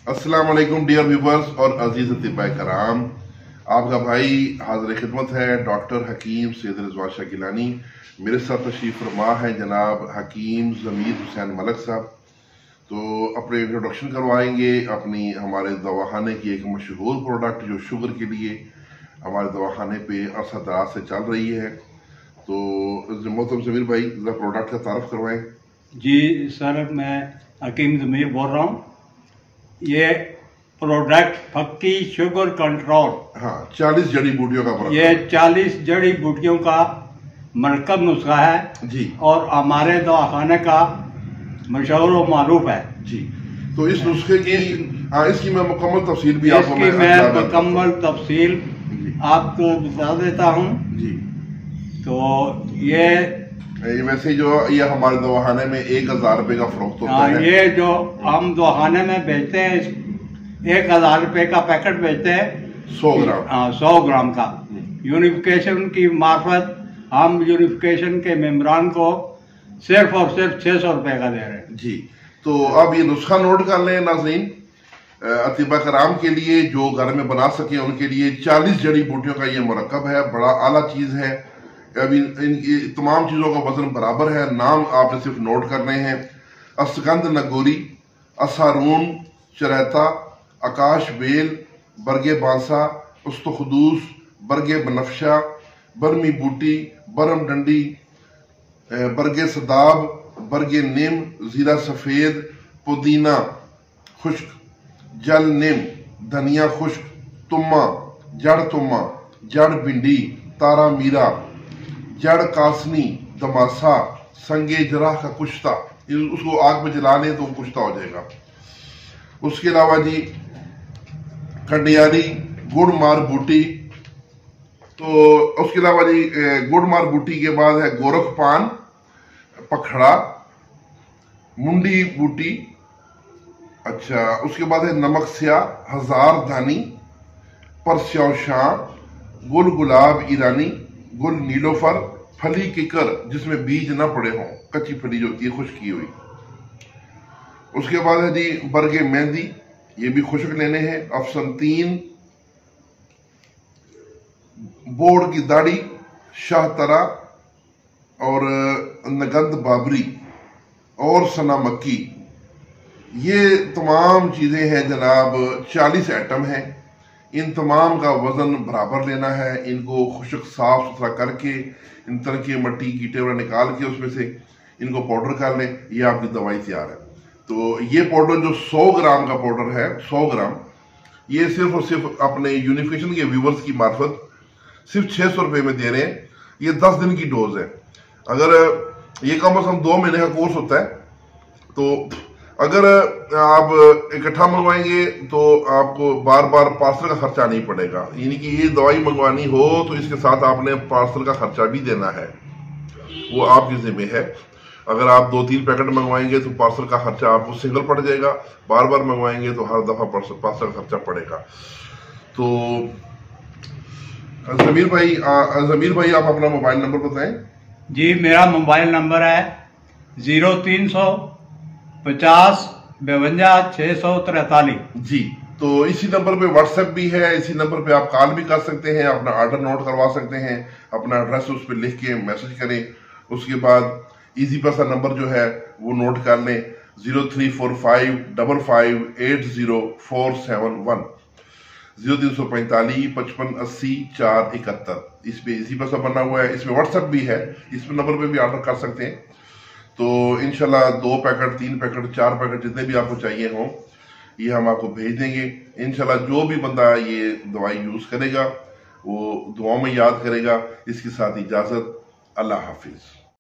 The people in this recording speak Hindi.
अस्सलाम वालेकुम डियर व्यूवर्स और अजीज अतिबाए कराम, आपका भाई हाजिर खिदमत है डॉक्टर हकीम सैयद रिजवान शाह गिलानी। मेरे साथ तशरीफ फरमा है जनाब हकीम ज़मीर हुसैन मलक साहब। तो अपने इंट्रोडक्शन करवाएंगे अपनी हमारे दवाखाने की एक मशहूर प्रोडक्ट जो शुगर के लिए हमारे दवाखाने पे अरसा दराज से चल रही है। तो मोहतरम ज़मीर भाई प्रोडक्ट का तारफ़ करवाएं। जी सर, मैं हकीम ज़मीर बोल रहा हूँ। ये प्रोडक्ट फक्की शुगर कंट्रोल, हाँ, 40 जड़ी बूटियों का प्रोडक्ट, ये 40 जड़ी बूटियों का मरकब नुस्खा है जी और हमारे दवाखाने का मशहूर और मारूफ है जी। तो इस नुस्खे की इसकी मैं मुकम्मल तफसील भी आपको मैं मुकम्मल तफसील आपको बता देता हूँ जी। तो ये वैसे जो ये हमारे दवाखाने में 1000 रुपए का फरोख्त होता है। ये जो हम दवाखाने में बेचते हैं 1000 रुपए का पैकेट बेचते हैं 100 ग्राम, 100 ग्राम का। यूनिफिकेशन की मार्फत हम यूनिफिकेशन के मेम्बरान को सिर्फ और सिर्फ 600 रुपए का दे रहे हैं जी। तो अब ये नुस्खा नोट कर लें नाज़रीन, अतिबा कराम के लिए जो घर में बना सके उनके लिए 40 जड़ी बूटियों का ये मरकब है, बड़ा आला चीज है। अभी इनकी तमाम चीजों का वजन बराबर है। नाम आपने सिर्फ नोट करने हैं: असगंध नगोरी, असारून, चरैता, आकाश बेल, बरगे बांसा, उस्तखदूस, बरगे बनफशा, बरमी बूटी, बरम डंडी, बरगे सदाब, बरगे नीम, जीरा सफेद, पुदीना खुश्क, जल नीम, धनिया खुश्क, तुम्मा, जड़ भिंडी, तारा मीरा, जड़ कासनी, दमासा, संगे जराह का कुश्ता, उसको आग में जला लें तो वो कुश्ता हो जाएगा। उसके अलावा जी कंडियारी, गुड़ मार बूटी, तो उसके अलावा जी गुड़ मार बूटी के बाद है गोरख पान, पखड़ा, मुंडी बूटी, अच्छा उसके बाद है नमक स्या, हजार धानी, परस्याव शाह, गुल गुलाब ईरानी, गुल नीलोफर, फली किकर जिसमें बीज ना पड़े हों, कच्ची फली जो होती है खुश्क की हुई। उसके बाद है जी बरगे मेहंदी, ये भी खुश्क लेने हैं। अफसंतीन, बोर्ड की दाढ़ी, शाहतरा और नगंद बाबरी और सना मक्की, ये तमाम चीजें हैं जनाब। 40 आइटम हैं। इन तमाम का वजन बराबर लेना है। इनको खुश्क साफ सुथरा करके इन तरह की मट्टी कीटे वगैरह निकाल के उसमें से इनको पाउडर कर लें। ये आपकी दवाई तैयार है। तो ये पाउडर जो 100 ग्राम का पाउडर है, 100 ग्राम, ये सिर्फ और सिर्फ अपने यूनिफिकेशन के व्यूवर्स की मार्फत सिर्फ 600 रुपए में दे रहे हैं। ये 10 दिन की डोज है। अगर ये कम से कम 2 महीने का कोर्स होता है, तो अगर आप इकट्ठा मंगवाएंगे तो आपको बार बार पार्सल का खर्चा नहीं पड़ेगा। यानी कि ये दवाई मंगवानी हो तो इसके साथ आपने पार्सल का खर्चा भी देना है, वो आपकी जिम्मे है। अगर आप 2-3 पैकेट मंगवाएंगे तो पार्सल का खर्चा आपको सिंगल पड़ जाएगा, बार बार मंगवाएंगे तो हर दफा पार्सल का खर्चा पड़ेगा। तो ज़मीर भाई आप अपना मोबाइल नंबर बताएं। जी, मेरा मोबाइल नंबर है 0350 52 643 जी। तो इसी नंबर पे व्हाट्सएप भी है, इसी नंबर पे आप कॉल भी कर सकते हैं, अपना ऑर्डर नोट करवा सकते हैं, अपना एड्रेस उस पर लिख के मैसेज करें। उसके बाद इजी पैसा नंबर जो है वो नोट कर लें 0345 55 80471 0345 55 80 471। इस पे इसी पैसा बना हुआ है। इसमें व्हाट्सएप भी है, इस नंबर पे भी ऑर्डर कर सकते हैं। तो इंशाल्लाह 2 पैकेट 3 पैकेट 4 पैकेट जितने भी आपको चाहिए हों ये हम आपको भेज देंगे। इंशाल्लाह जो भी बंदा ये दवाई यूज करेगा वो दुआओं में याद करेगा। इसके साथ इजाजत, अल्लाह हाफिज।